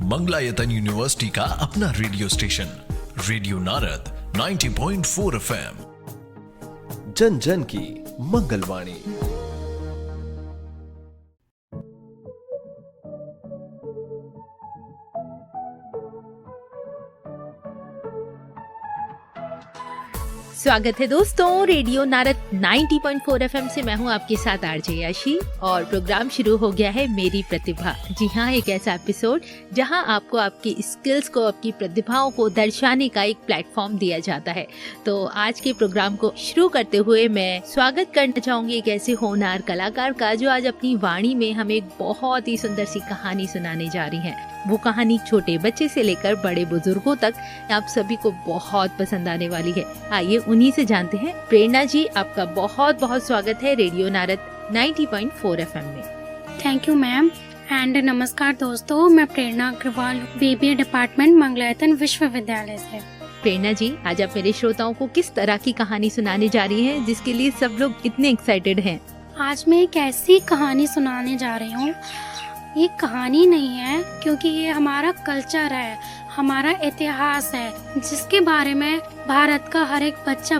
Mangalayatan university का अपना radio station radio Narad 90.4 FM, जन जन की मंगलवाणी। स्वागत है दोस्तों रेडियो नारद 90.4 FM से। मैं हूं आपके साथ आरजे याशी और प्रोग्राम शुरू हो गया है मेरी प्रतिभा। जी हाँ, एक ऐसा एपिसोड जहां आपको आपकी स्किल्स को, आपकी प्रतिभाओं को दर्शाने का एक प्लेटफॉर्म दिया जाता है। तो आज के प्रोग्राम को शुरू करते हुए मैं स्वागत करना चाहूंगी एक ऐसे होनहार कलाकार का जो आज अपनी वाणी में हमें एक बहुत ही सुंदर सी कहानी सुनाने जा रही है। वो कहानी छोटे बच्चे से लेकर बड़े बुजुर्गों तक आप सभी को बहुत पसंद आने वाली है। आइए उन्हीं से जानते हैं। प्रेरणा जी, आपका बहुत बहुत स्वागत है रेडियो नारद 90.4 FM में। थैंक यू मैम एंड नमस्कार दोस्तों, मैं प्रेरणा अग्रवाल, बीबीए डिपार्टमेंट मंगलायतन विश्वविद्यालय से। प्रेरणा जी, आज आप मेरे श्रोताओं को किस तरह की कहानी सुनाने जा रही हैं जिसके लिए सब लोग इतने एक्साइटेड हैं? आज मैं एक ऐसी कहानी सुनाने जा रही हूँ। ये कहानी नहीं है क्योंकि ये हमारा कल्चर है, हमारा इतिहास है, जिसके बारे में भारत का हर एक बच्चा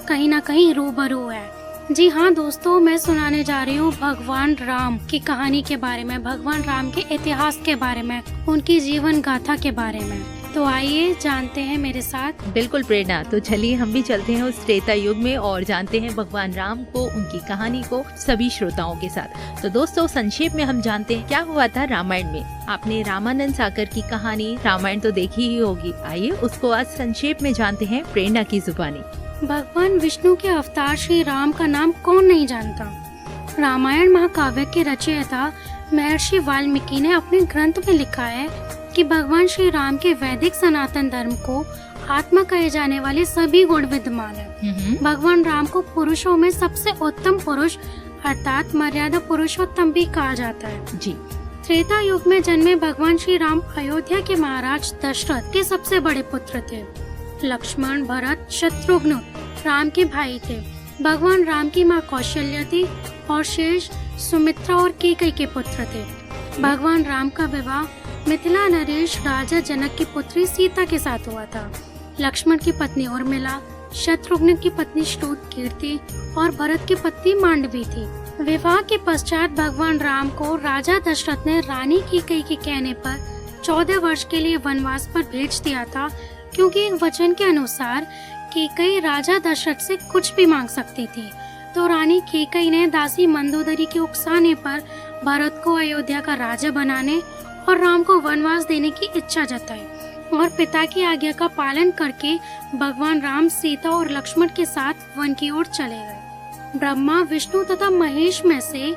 कहीं ना कहीं रूबरू है। जी हाँ दोस्तों, मैं सुनाने जा रही हूँ भगवान राम की कहानी के बारे में, भगवान राम के इतिहास के बारे में, उनकी जीवन गाथा के बारे में। तो आइए जानते हैं मेरे साथ। बिल्कुल प्रेरणा, तो चलिए हम भी चलते हैं उस त्रेता युग में और जानते हैं भगवान राम को, उनकी कहानी को सभी श्रोताओं के साथ। तो दोस्तों, संक्षेप में हम जानते हैं क्या हुआ था रामायण में। आपने रामानंद सागर की कहानी रामायण तो देखी ही होगी। आइए उसको आज संक्षेप में जानते हैं प्रेरणा की जुबानी। भगवान विष्णु के अवतार श्री राम का नाम कौन नहीं जानता। रामायण महाकाव्य के रचयिता महर्षि वाल्मीकि ने अपने ग्रंथ में लिखा है कि भगवान श्री राम के वैदिक सनातन धर्म को आत्मा कहे जाने वाले सभी गुण विद्यमान है। भगवान राम को पुरुषों में सबसे उत्तम पुरुष अर्थात मर्यादा पुरुषोत्तम भी कहा जाता है। जी। त्रेता युग में जन्मे भगवान श्री राम अयोध्या के महाराज दशरथ के सबसे बड़े पुत्र थे। लक्ष्मण, भरत, शत्रुघ्न राम के भाई थे। भगवान राम की माँ कौशल्या थी और शेष सुमित्रा और कैकेयी के पुत्र थे। भगवान राम का विवाह मिथिला नरेश राजा जनक की पुत्री सीता के साथ हुआ था। लक्ष्मण की पत्नी उर्मिला, शत्रुघ्न की पत्नी श्रुतकीर्ति और भरत की पत्नी मांडवी थी। विवाह के पश्चात भगवान राम को राजा दशरथ ने रानी कैकेयी के कहने पर 14 वर्ष के लिए वनवास पर भेज दिया था, क्योंकि एक वचन के अनुसार कैकेयी राजा दशरथ से कुछ भी मांग सकती थी। तो रानी कैकेयी ने दासी मंदोदरी के उकसाने पर भरत को अयोध्या का राजा बनाने और राम को वनवास देने की इच्छा जताई और पिता की आज्ञा का पालन करके भगवान राम सीता और लक्ष्मण के साथ वन की ओर चले गए। ब्रह्मा, विष्णु तथा महेश में से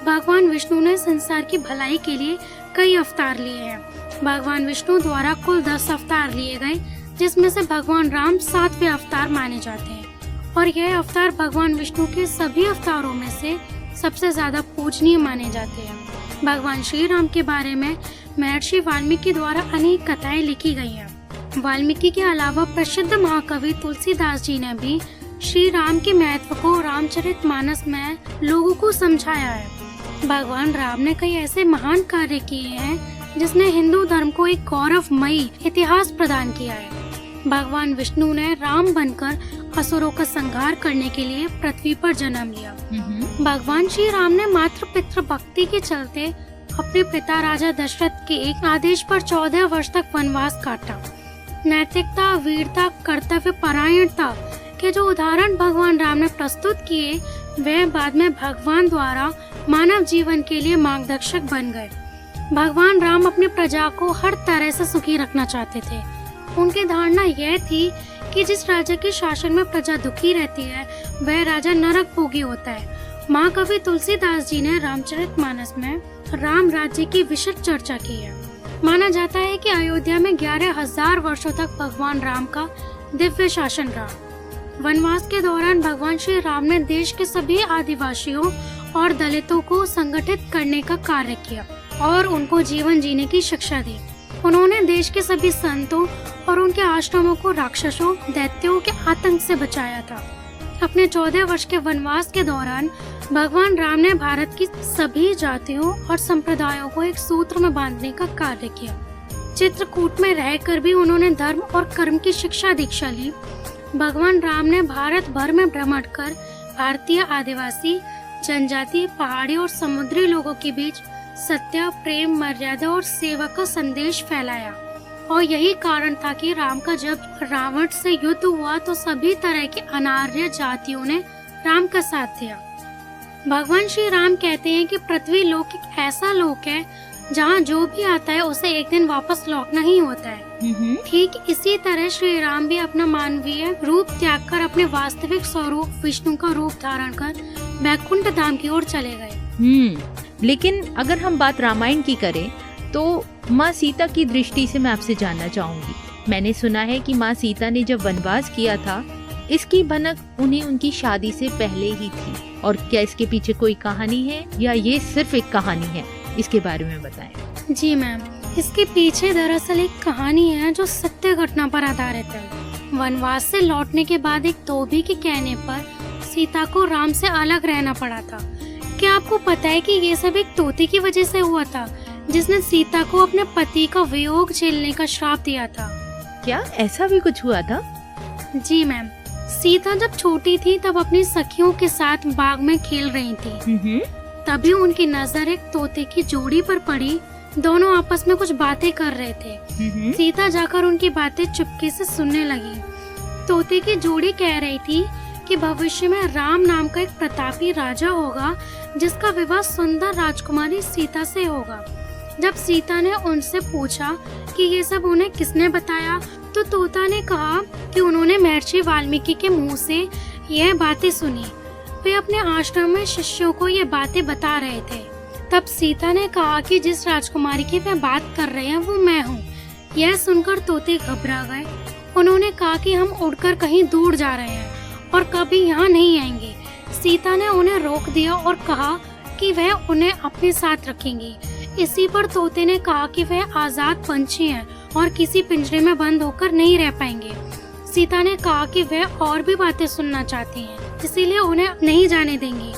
भगवान विष्णु ने संसार की भलाई के लिए कई अवतार लिए हैं। भगवान विष्णु द्वारा कुल 10 अवतार लिए गए, जिसमें से भगवान राम 7वें अवतार माने जाते हैं और यह अवतार भगवान विष्णु के सभी अवतारों में से सबसे ज्यादा पूजनीय माने जाते हैं। भगवान श्री राम के बारे में महर्षि वाल्मीकि द्वारा अनेक कथाएं लिखी गई हैं। वाल्मीकि के अलावा प्रसिद्ध महाकवि तुलसीदास जी ने भी श्री राम के महत्व को रामचरितमानस में लोगों को समझाया है। भगवान राम ने कई ऐसे महान कार्य किए हैं जिसने हिंदू धर्म को एक गौरवमयी इतिहास प्रदान किया है। भगवान विष्णु ने राम बनकर असुरों का संहार करने के लिए पृथ्वी पर जन्म लिया। भगवान श्री राम ने मातृ पितृ भक्ति के चलते अपने पिता राजा दशरथ के एक आदेश पर 14 वर्ष तक वनवास काटा। नैतिकता, वीरता, कर्तव्य परायणता के जो उदाहरण भगवान राम ने प्रस्तुत किए, वे बाद में भगवान द्वारा मानव जीवन के लिए मार्गदर्शक बन गए। भगवान राम अपनी प्रजा को हर तरह से सुखी रखना चाहते थे। उनकी धारणा यह थी कि जिस राजा के शासन में प्रजा दुखी रहती है, वह राजा नरक भोगी होता है। महाकवि तुलसीदास जी ने रामचरितमानस में राम राज्य की विशद चर्चा की है। माना जाता है कि अयोध्या में 11,000 वर्षों तक भगवान राम का दिव्य शासन रहा। वनवास के दौरान भगवान श्री राम ने देश के सभी आदिवासियों और दलितों को संगठित करने का कार्य किया और उनको जीवन जीने की शिक्षा दी। उन्होंने देश के सभी संतों और उनके आश्रमों को राक्षसों, दैत्यों के आतंक से बचाया था। अपने 14 वर्ष के वनवास के दौरान भगवान राम ने भारत की सभी जातियों और संप्रदायों को एक सूत्र में बांधने का कार्य किया। चित्रकूट में रहकर भी उन्होंने धर्म और कर्म की शिक्षा दीक्षा ली। भगवान राम ने भारत भर में भ्रमण कर भारतीय आदिवासी, जनजाति, पहाड़ी और समुद्री लोगों के बीच सत्य, प्रेम, मर्यादा और सेवा का संदेश फैलाया। और यही कारण था कि राम का जब रावण से युद्ध हुआ तो सभी तरह की अनार्य जातियों ने राम का साथ दिया। भगवान श्री राम कहते हैं कि पृथ्वी लोक एक ऐसा लोक है जहाँ जो भी आता है उसे एक दिन वापस लौटना ही होता है। ठीक इसी तरह श्री राम भी अपना मानवीय रूप त्याग कर अपने वास्तविक स्वरूप विष्णु का रूप धारण कर वैकुंठ धाम की ओर चले गए। लेकिन अगर हम बात रामायण की करें तो माँ सीता की दृष्टि से मैं आपसे जानना चाहूंगी। मैंने सुना है कि माँ सीता ने जब वनवास किया था, इसकी भनक उन्हें उनकी शादी से पहले ही थी। और क्या इसके पीछे कोई कहानी है या ये सिर्फ एक कहानी है? इसके बारे में बताएं। जी मैम, इसके पीछे दरअसल एक कहानी है जो सत्य घटना पर आधारित है। वनवास से लौटने के बाद एक धोबी के कहने पर सीता को राम से अलग रहना पड़ा था। क्या आपको पता है कि ये सब एक तोते की वजह से हुआ था, जिसने सीता को अपने पति का वियोग झेलने का श्राप दिया था? क्या ऐसा भी कुछ हुआ था? जी मैम, सीता जब छोटी थी तब अपनी सखियों के साथ बाग में खेल रही थी। तभी उनकी नजर एक तोते की जोड़ी पर पड़ी। दोनों आपस में कुछ बातें कर रहे थे। सीता जाकर उनकी बातें चुपके से सुनने लगी। तोते की जोड़ी कह रही थी कि भविष्य में राम नाम का एक प्रतापी राजा होगा जिसका विवाह सुंदर राजकुमारी सीता से होगा। जब सीता ने उनसे पूछा कि ये सब उन्हें किसने बताया, तो तोता ने कहा कि उन्होंने महर्षि वाल्मीकि के मुंह से यह बातें सुनी। वे अपने आश्रम में शिष्यों को ये बातें बता रहे थे। तब सीता ने कहा कि जिस राजकुमारी की वे बात कर रहे हैं वो मैं हूँ। यह सुनकर तोते घबरा गए। उन्होंने कहा कि हम उड़कर कहीं दूर जा रहे हैं और कभी यहाँ नहीं आएंगे। सीता ने उन्हें रोक दिया और कहा कि वह उन्हें अपने साथ रखेंगी। इसी पर तोते ने कहा कि वह आजाद पंछी हैं और किसी पिंजरे में बंद होकर नहीं रह पाएंगे। सीता ने कहा कि वह और भी बातें सुनना चाहती हैं, इसीलिए उन्हें नहीं जाने देंगी।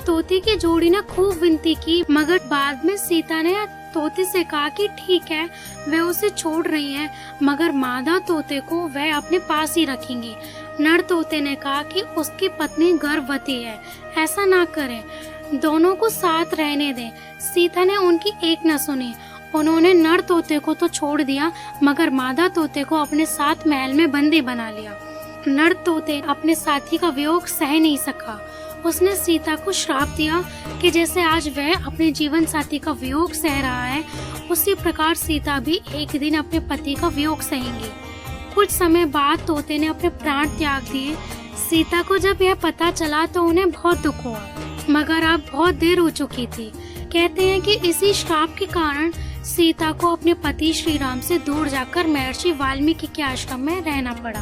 तोते की जोड़ी ने खूब विनती की, मगर बाद में सीता ने तोते से कहा कि ठीक है, वह उसे छोड़ रही है, मगर मादा तोते को वह अपने पास ही रखेंगी। नर तोते ने कहा कि उसकी पत्नी गर्भवती है, ऐसा ना करें, दोनों को साथ रहने दें। सीता ने उनकी एक न सुनी। उन्होंने नर तोते को तो छोड़ दिया, मगर मादा तोते को अपने साथ महल में बंदी बना लिया। नर तोते अपने साथी का वियोग सह नहीं सका। उसने सीता को श्राप दिया कि जैसे आज वह अपने जीवन साथी का वियोग सह रहा है, उसी प्रकार सीता भी एक दिन अपने पति का वियोग सहेंगी। कुछ समय बाद तोते ने अपने प्राण त्याग दिए। सीता को जब यह पता चला तो उन्हें बहुत दुख हुआ, मगर अब बहुत देर हो चुकी थी। कहते हैं कि इसी श्राप के कारण सीता को अपने पति श्री राम से दूर जाकर महर्षि वाल्मीकि के आश्रम में रहना पड़ा।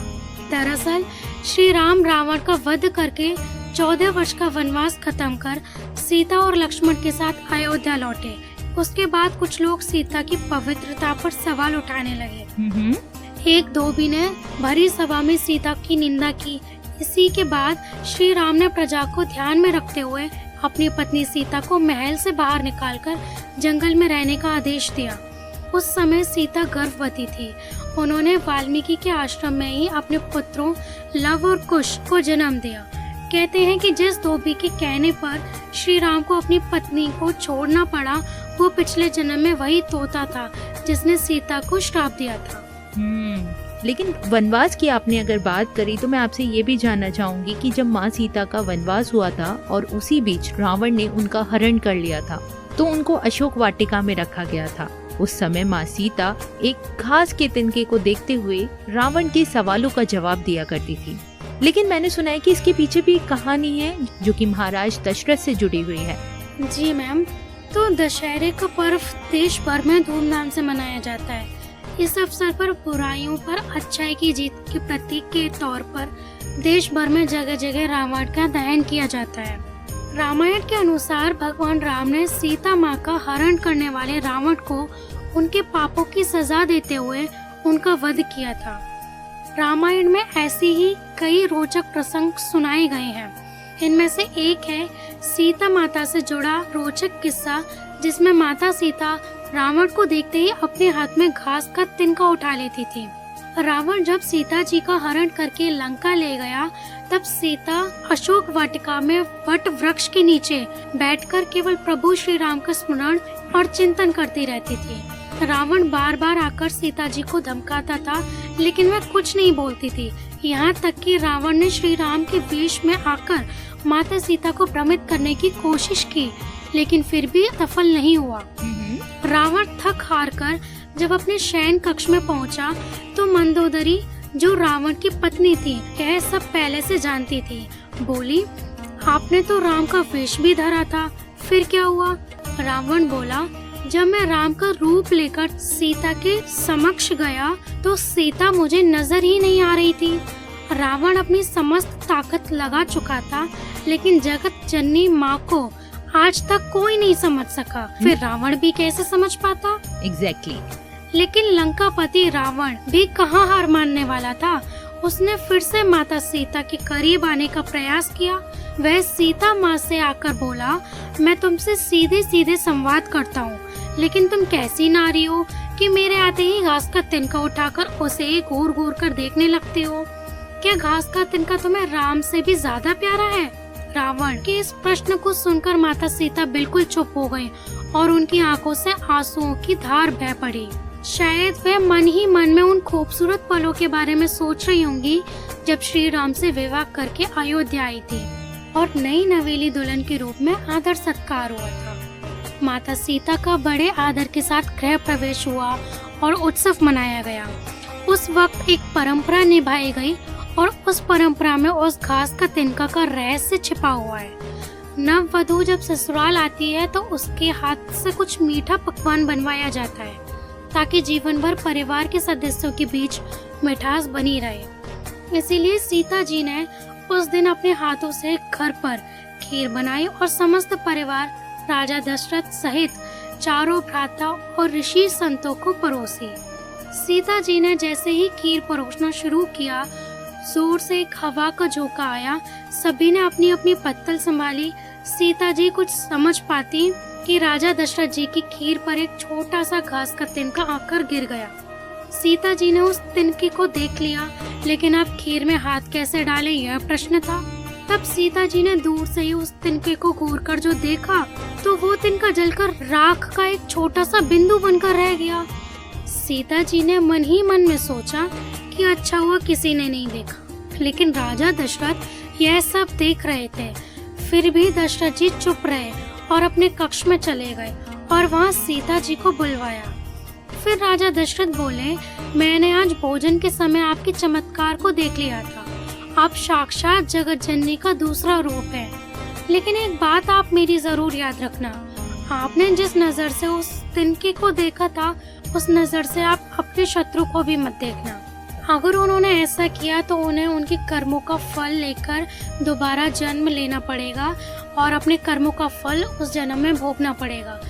दरअसल श्री राम रावण का वध करके 14 वर्ष का वनवास खत्म कर सीता और लक्ष्मण के साथ अयोध्या लौटे। उसके बाद कुछ लोग सीता की पवित्रता पर सवाल उठाने लगे। एक धोबी ने भरी सभा में सीता की निंदा की। इसी के बाद श्री राम ने प्रजा को ध्यान में रखते हुए अपनी पत्नी सीता को महल से बाहर निकालकर जंगल में रहने का आदेश दिया। उस समय सीता गर्भवती थी। उन्होंने वाल्मीकि के आश्रम में ही अपने पुत्रों लव और कुश को जन्म दिया। कहते हैं कि जिस धोबी के कहने पर श्री राम को अपनी पत्नी को छोड़ना पड़ा, वो पिछले जन्म में वही तोता था जिसने सीता को श्राप दिया था। लेकिन वनवास की आपने अगर बात करी तो मैं आपसे ये भी जानना चाहूंगी कि जब माँ सीता का वनवास हुआ था और उसी बीच रावण ने उनका हरण कर लिया था, तो उनको अशोक वाटिका में रखा गया था। उस समय माँ सीता एक घास के तिनके को देखते हुए रावण के सवालों का जवाब दिया करती थी। लेकिन मैंने सुना है कि इसके पीछे भी एक कहानी है जो कि महाराज दशरथ से जुड़ी हुई है। जी मैम, तो दशहरे का पर्व देश भर में धूमधाम से मनाया जाता है। इस अवसर पर बुराइयों पर अच्छाई की जीत के प्रतीक के तौर पर देश भर में जगह जगह रावण का दहन किया जाता है। रामायण के अनुसार भगवान राम ने सीता माँ का हरण करने वाले रावण को उनके पापों की सजा देते हुए उनका वध किया था। रामायण में ऐसी ही कई रोचक प्रसंग सुनाए गए हैं। इनमें से एक है सीता माता से जुड़ा रोचक किस्सा, जिसमें माता सीता रावण को देखते ही अपने हाथ में घास का तिनका उठा लेती थी। रावण जब सीता जी का हरण करके लंका ले गया, तब सीता अशोक वाटिका में वट वृक्ष के नीचे बैठकर केवल प्रभु श्री राम का स्मरण और चिंतन करती रहती थी। रावण बार बार आकर सीता जी को धमकाता था, लेकिन वह कुछ नहीं बोलती थी। यहाँ तक कि रावण ने श्री राम के वेश में आकर माता सीता को भ्रमित करने की कोशिश की, लेकिन फिर भी सफल नहीं हुआ। रावण थक हार कर जब अपने शयन कक्ष में पहुंचा, तो मंदोदरी जो रावण की पत्नी थी, यह सब पहले से जानती थी। बोली, आपने तो राम का वेश भी धरा था, फिर क्या हुआ? रावण बोला, जब मैं राम का रूप लेकर सीता के समक्ष गया तो सीता मुझे नजर ही नहीं आ रही थी। रावण अपनी समस्त ताकत लगा चुका था, लेकिन जगत जननी माँ को आज तक कोई नहीं समझ सका, फिर रावण भी कैसे समझ पाता? एग्जैक्टली। लेकिन लंकापति रावण भी कहाँ हार मानने वाला था। उसने फिर से माता सीता के करीब आने का प्रयास किया। वह सीता माँ से आकर बोला, मैं तुमसे सीधे सीधे संवाद करता हूँ, लेकिन तुम कैसी नारी हो कि मेरे आते ही घास का तिनका उठाकर उसे घूर घूर कर देखने लगते हो? क्या घास का तिनका तुम्हें राम से भी ज्यादा प्यारा है? रावण के इस प्रश्न को सुनकर माता सीता बिल्कुल चुप हो गई और उनकी आंखों से आंसुओं की धार बह पड़ी। शायद वह मन ही मन में उन खूबसूरत पलों के बारे में सोच रही होंगी जब श्री राम से विवाह करके अयोध्या आई थी और नई नवेली दुल्हन के रूप में आदर सत्कार हुआ था। माता सीता का बड़े आदर के साथ गृह प्रवेश हुआ और उत्सव मनाया गया। उस वक्त एक परंपरा निभाई गई और उस परंपरा में उस घास का तिनका का रहस्य छिपा हुआ है। नव वधू जब ससुराल आती है तो उसके हाथ से कुछ मीठा पकवान बनवाया जाता है, ताकि जीवन भर परिवार के सदस्यों के बीच मिठास बनी रहे। इसीलिए सीता जी ने उस दिन अपने हाथों से घर पर खीर बनाई और समस्त परिवार राजा दशरथ सहित चारों भ्राता और ऋषि संतों को परोसी। सीता जी ने जैसे ही खीर परोसना शुरू किया, जोर से एक हवा का झोंका आया। सभी ने अपनी अपनी पत्तल संभाली। सीता जी कुछ समझ पाती कि राजा दशरथ जी की खीर पर एक छोटा सा घास का तिनका आकर गिर गया। सीता जी ने उस तिनके को देख लिया, लेकिन अब खीर में हाथ कैसे डाले यह प्रश्न था। तब सीता जी ने दूर से ही उस तिनके को घूरकर जो देखा, तो वो तिनका जलकर राख का एक छोटा सा बिंदु बनकर रह गया। सीता जी ने मन ही मन में सोचा कि अच्छा हुआ किसी ने नहीं देखा, लेकिन राजा दशरथ यह सब देख रहे थे। फिर भी दशरथ जी चुप रहे और अपने कक्ष में चले गए और वहाँ सीता जी को बुलवाया। फिर राजा दशरथ बोले, मैंने आज भोजन के समय आपके चमत्कार को देख लिया था। आप साक्षात जगत जननी का दूसरा रूप है। लेकिन एक बात आप मेरी जरूर याद रखना, आपने जिस नजर से उस तिनके को देखा था, उस नजर से आप अपने शत्रु को भी मत देखना। अगर उन्होंने ऐसा किया तो उन्हें उनके कर्मों का फल लेकर दोबारा जन्म लेना पड़ेगा और अपने कर्मों का फल उस जन्म में भोगना पड़ेगा।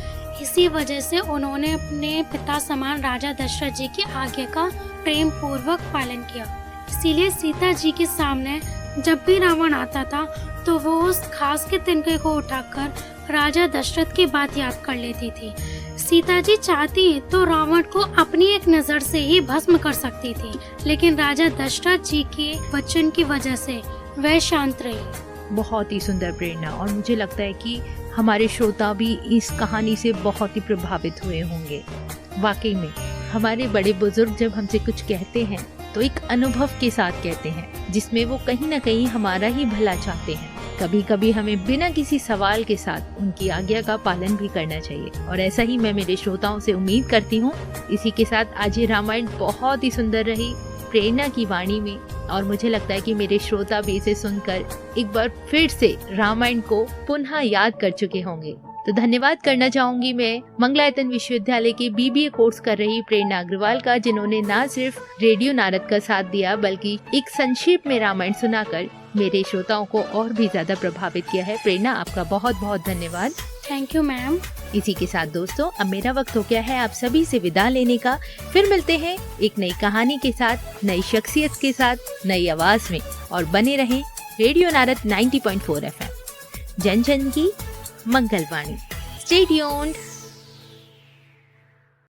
इसी वजह से उन्होंने अपने पिता समान राजा दशरथ जी की आज्ञा का प्रेम पूर्वक पालन किया। इसीलिए सीता जी के सामने जब भी रावण आता था तो वो उस घास के तिनके को उठाकर राजा दशरथ की बात याद कर लेती थी। सीता जी चाहती तो रावण को अपनी एक नजर से ही भस्म कर सकती थी, लेकिन राजा दशरथ जी के वचन की वजह से वह शांत रही। बहुत ही सुंदर प्रेरणा, और मुझे लगता है कि हमारे श्रोता भी इस कहानी से बहुत ही प्रभावित हुए होंगे। वाकई में हमारे बड़े बुजुर्ग जब हमसे कुछ कहते हैं तो एक अनुभव के साथ कहते हैं, जिसमें वो कहीं ना कहीं हमारा ही भला चाहते हैं। कभी कभी हमें बिना किसी सवाल के साथ उनकी आज्ञा का पालन भी करना चाहिए, और ऐसा ही मैं मेरे श्रोताओं से उम्मीद करती हूँ। इसी के साथ आज ये रामायण बहुत ही सुंदर रही प्रेरणा की वाणी में, और मुझे लगता है कि मेरे श्रोता भी इसे सुनकर एक बार फिर से रामायण को पुनः याद कर चुके होंगे। तो धन्यवाद करना चाहूंगी मैं मंगलायतन विश्वविद्यालय के BBA कोर्स कर रही प्रेरणा अग्रवाल का, जिन्होंने न सिर्फ रेडियो नारद का साथ दिया बल्कि एक संक्षेप में रामायण सुनाकर मेरे श्रोताओं को और भी ज्यादा प्रभावित किया है। प्रेरणा, आपका बहुत बहुत धन्यवाद। Thank you ma'am. इसी के साथ दोस्तों, अब मेरा वक्त हो गया है आप सभी से विदा लेने का। फिर मिलते हैं एक नई कहानी के साथ, नई शख्सियत के साथ, नई आवाज में, और बने रहें रेडियो नारद 90.4 FM, जन जन की मंगलवाणी। Stay tuned.